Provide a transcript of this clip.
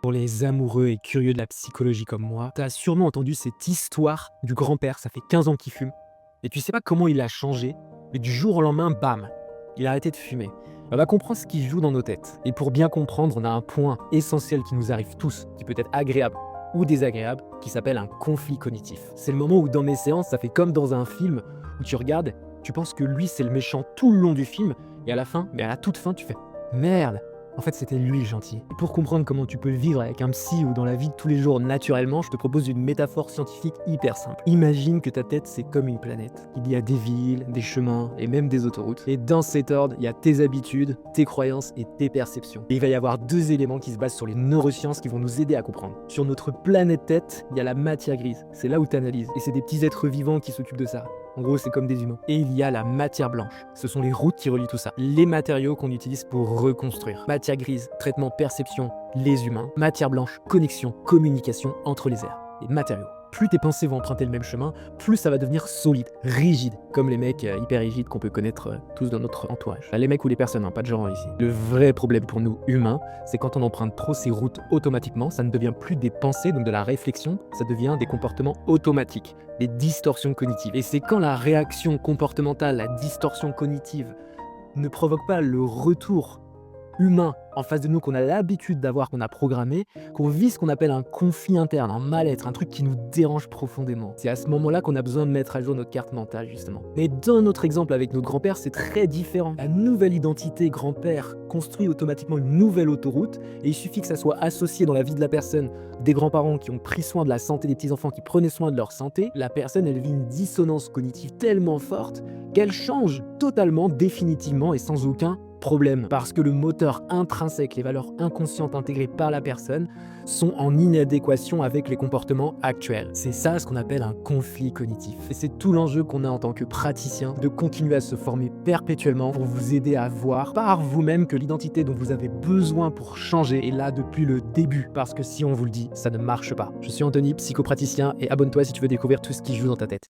Pour les amoureux et curieux de la psychologie comme moi, t'as sûrement entendu cette histoire du grand-père, ça fait 15 ans qu'il fume. Et tu sais pas comment il a changé, mais du jour au lendemain, bam, il a arrêté de fumer. On va comprendre ce qui se joue dans nos têtes. Et pour bien comprendre, on a un point essentiel qui nous arrive tous, qui peut être agréable ou désagréable, qui s'appelle un conflit cognitif. C'est le moment où dans mes séances, ça fait comme dans un film, où tu regardes, tu penses que lui c'est le méchant tout le long du film, et à la fin, mais à la toute fin, tu fais « Merde !» En fait, c'était lui le gentil. Et pour comprendre comment tu peux le vivre avec un psy ou dans la vie de tous les jours naturellement, je te propose une métaphore scientifique hyper simple. Imagine que ta tête, c'est comme une planète. Il y a des villes, des chemins et même des autoroutes. Et dans cet ordre, il y a tes habitudes, tes croyances et tes perceptions. Et il va y avoir deux éléments qui se basent sur les neurosciences qui vont nous aider à comprendre. Sur notre planète tête, il y a la matière grise. C'est là où tu analyses. Et c'est des petits êtres vivants qui s'occupent de ça. En gros, c'est comme des humains. Et il y a la matière blanche. Ce sont les routes qui relient tout ça. Les matériaux qu'on utilise pour reconstruire. Matière grise, traitement, perception, les humains. Matière blanche, connexion, communication entre les airs. Et matériaux. Plus tes pensées vont emprunter le même chemin, plus ça va devenir solide, rigide, comme les mecs hyper rigides qu'on peut connaître tous dans notre entourage. Les mecs ou les personnes, pas de genre ici. Le vrai problème pour nous humains, c'est quand on emprunte trop ces routes automatiquement, ça ne devient plus des pensées, donc de la réflexion, ça devient des comportements automatiques, des distorsions cognitives. Et c'est quand la réaction comportementale, la distorsion cognitive, ne provoque pas le retour humain en face de nous qu'on a l'habitude d'avoir, qu'on a programmé, qu'on vit ce qu'on appelle un conflit interne, un mal-être, un truc qui nous dérange profondément. C'est à ce moment-là qu'on a besoin de mettre à jour notre carte mentale, justement. Mais dans notre exemple avec notre grand-père, c'est très différent. La nouvelle identité grand-père construit automatiquement une nouvelle autoroute, et il suffit que ça soit associé dans la vie de la personne, des grands-parents qui ont pris soin de la santé des petits-enfants, qui prenaient soin de leur santé, la personne, elle vit une dissonance cognitive tellement forte qu'elle change totalement, définitivement et sans aucun problème, parce que le moteur intrinsèque, les valeurs inconscientes intégrées par la personne sont en inadéquation avec les comportements actuels. C'est ça ce qu'on appelle un conflit cognitif. Et c'est tout l'enjeu qu'on a en tant que praticien, de continuer à se former perpétuellement pour vous aider à voir par vous-même que l'identité dont vous avez besoin pour changer est là depuis le début, parce que si on vous le dit, ça ne marche pas. Je suis Anthony, psychopraticien, et abonne-toi si tu veux découvrir tout ce qui joue dans ta tête.